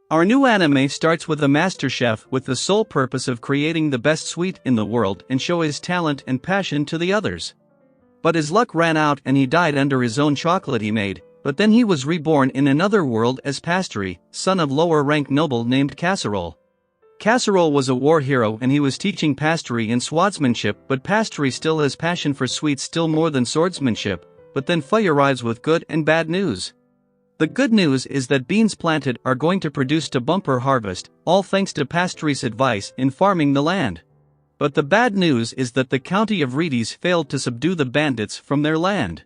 Our new anime starts with a master chef with the sole purpose of creating the best sweet in the world and show his talent and passion to the others. But his luck ran out and he died under his own chocolate he made, but then he was reborn in another world as passtier, son of lower-rank noble named Casserole. Casserole was a war hero and he was teaching passtier in swordsmanship, but passtier still has passion for sweets still more than swordsmanship, but then Fei arrives with good and bad news. The good news is that beans planted are going to produce a bumper harvest, all thanks to pastier's advice in farming the land. But the bad news is that the county of Reedes failed to subdue the bandits from their land.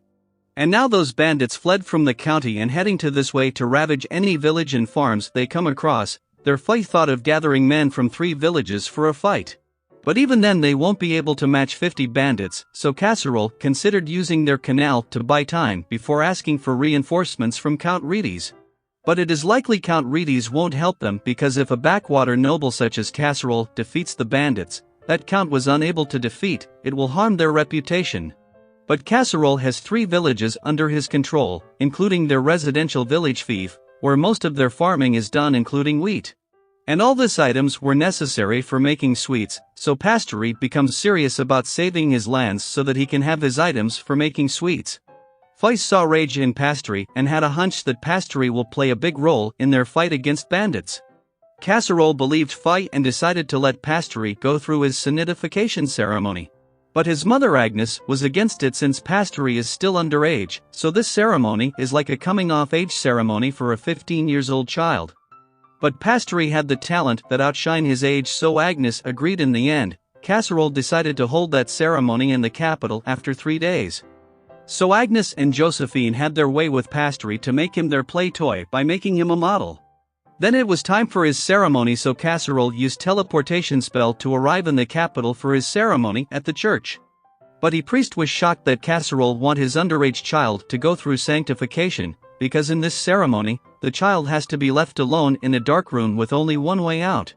And now those bandits fled from the county and heading to this way to ravage any village and farms they come across. Their Fei thought of gathering men from 3 villages for a fight. But even then they won't be able to match 50 bandits, so Casserole considered using their canal to buy time before asking for reinforcements from Count Reedes. But it is likely Count Reedes won't help them because if a backwater noble such as Casserole defeats the bandits, that Count was unable to defeat, it will harm their reputation. But Casserole has 3 villages under his control, including their residential village fief, where most of their farming is done including wheat. And all these items were necessary for making sweets, so passtier becomes serious about saving his lands so that he can have his items for making sweets. Fei saw rage in passtier and had a hunch that passtier will play a big role in their fight against bandits. Casserole believed Fei and decided to let passtier go through his sanitification ceremony. But his mother Agnes was against it since passtier is still underage, so this ceremony is like a coming-of-age ceremony for a 15-year-old child. But passtier had the talent that outshine his age, so Agnes agreed in the end. Casserole decided to hold that ceremony in the capital after 3 days. So Agnes and Josephine had their way with passtier to make him their play toy by making him a model. Then it was time for his ceremony, so Casserole used teleportation spell to arrive in the capital for his ceremony at the church. But the priest was shocked that Casserole want his underage child to go through sanctification, because in this ceremony, the child has to be left alone in a dark room with only one way out.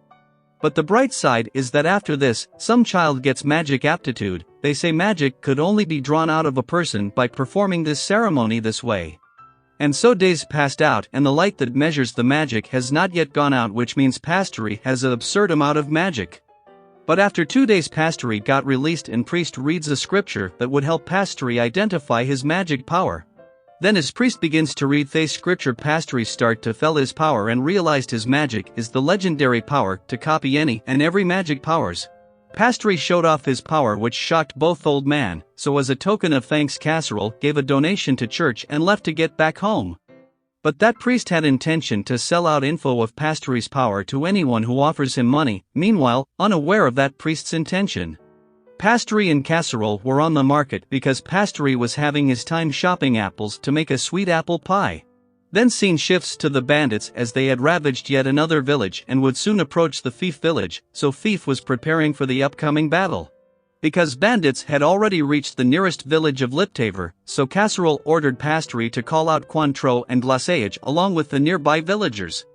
But the bright side is that after this, some child gets magic aptitude. They say magic could only be drawn out of a person by performing this ceremony this way. And so days passed out and the light that measures the magic has not yet gone out, which means passtier has an absurd amount of magic. But after 2 days passtier got released and priest reads a scripture that would help passtier identify his magic power. Then as priest begins to read the scripture, passtier start to feel his power and realized his magic is the legendary power to copy any and every magic powers. Passtier showed off his power, which shocked both old man, so as a token of thanks Casserole gave a donation to church and left to get back home. But that priest had intention to sell out info of pastier's power to anyone who offers him money, meanwhile, unaware of that priest's intention. Passtier and Casserole were on the market because passtier was having his time shopping apples to make a sweet apple pie. Then scene shifts to the bandits as they had ravaged yet another village and would soon approach the fief village, so fief was preparing for the upcoming battle. Because bandits had already reached the nearest village of Liptaver, so Casserole ordered passtier to call out Cointreau and Glaçage along with the nearby villagers.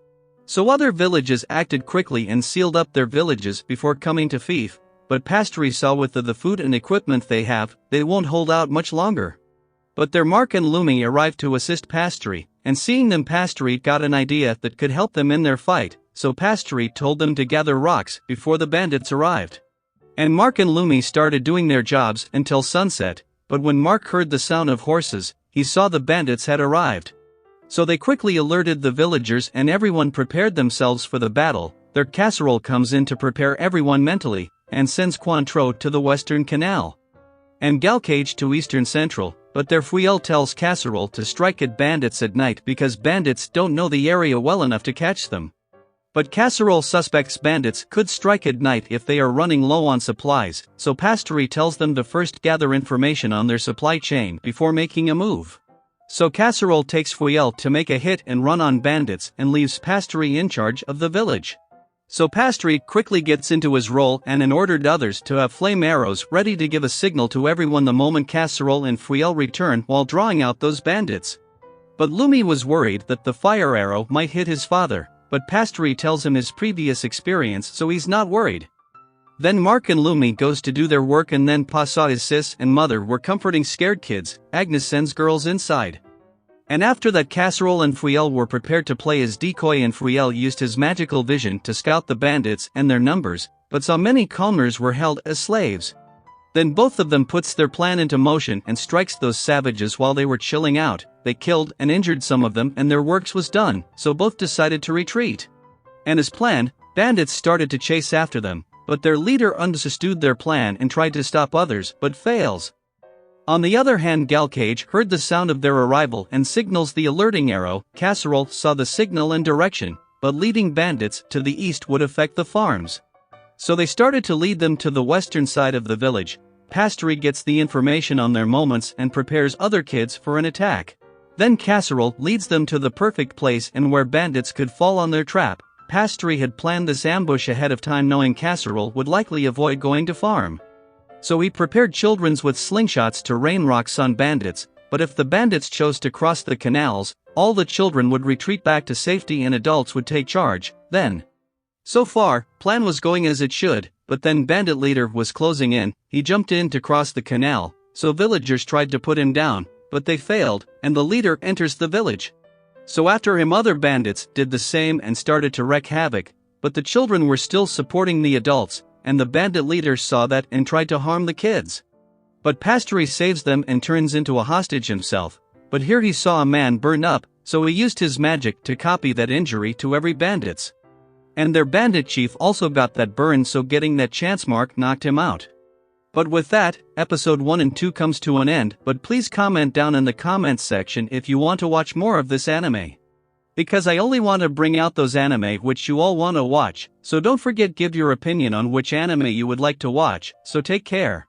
So other villages acted quickly and sealed up their villages before coming to fief, but passtier saw with the food and equipment they have, they won't hold out much longer. But their Mark and Lumi arrived to assist passtier, and seeing them passtier got an idea that could help them in their fight, so passtier told them to gather rocks before the bandits arrived. And Mark and Lumi started doing their jobs until sunset, but when Mark heard the sound of horses, he saw the bandits had arrived. So they quickly alerted the villagers and everyone prepared themselves for the battle. Their Casserole comes in to prepare everyone mentally, and sends Cointreau to the Western Canal, and Glaçage to Eastern Central, but their Fuel tells Casserole to strike at bandits at night because bandits don't know the area well enough to catch them. But Casserole suspects bandits could strike at night if they are running low on supplies, so passtier tells them to first gather information on their supply chain before making a move. So Casserole takes Fuel to make a hit and run on bandits and leaves passtier in charge of the village. So passtier quickly gets into his role and ordered others to have flame arrows ready to give a signal to everyone the moment Casserole and Fuel return while drawing out those bandits. But Lumi was worried that the fire arrow might hit his father, but passtier tells him his previous experience, so he's not worried. Then Mark and Lumi goes to do their work, and then Pa saw his sis and mother were comforting scared kids. Agnes sends girls inside. And after that, Casserole and Friel were prepared to play as decoy, and Friel used his magical vision to scout the bandits and their numbers, but saw many commoners were held as slaves. Then both of them puts their plan into motion and strikes those savages while they were chilling out. They killed and injured some of them and their works was done, so both decided to retreat. And as planned, bandits started to chase after them, but their leader understood their plan and tried to stop others, but fails. On the other hand, Galcage heard the sound of their arrival and signals the alerting arrow. Casserole saw the signal and direction, but leading bandits to the east would affect the farms. So they started to lead them to the western side of the village. Passtier gets the information on their movements and prepares other kids for an attack. Then Casserole leads them to the perfect place and where bandits could fall on their trap. Passtier had planned this ambush ahead of time, knowing Casserole would likely avoid going to farm. So he prepared children with slingshots to rain rocks on bandits, but if the bandits chose to cross the canals, all the children would retreat back to safety and adults would take charge. Then, so far, plan was going as it should, but then bandit leader was closing in. He jumped in to cross the canal, so villagers tried to put him down, but they failed, and the leader enters the village. So after him other bandits did the same and started to wreak havoc, but the children were still supporting the adults, and the bandit leader saw that and tried to harm the kids. But Passtier saves them and turns into a hostage himself, but here he saw a man burn up, so he used his magic to copy that injury to every bandits. And their bandit chief also got that burn, so getting that chance mark knocked him out. But with that, episode 1 and 2 comes to an end, but please comment down in the comments section if you want to watch more of this anime. Because I only want to bring out those anime which you all want to watch, so don't forget give your opinion on which anime you would like to watch, so take care.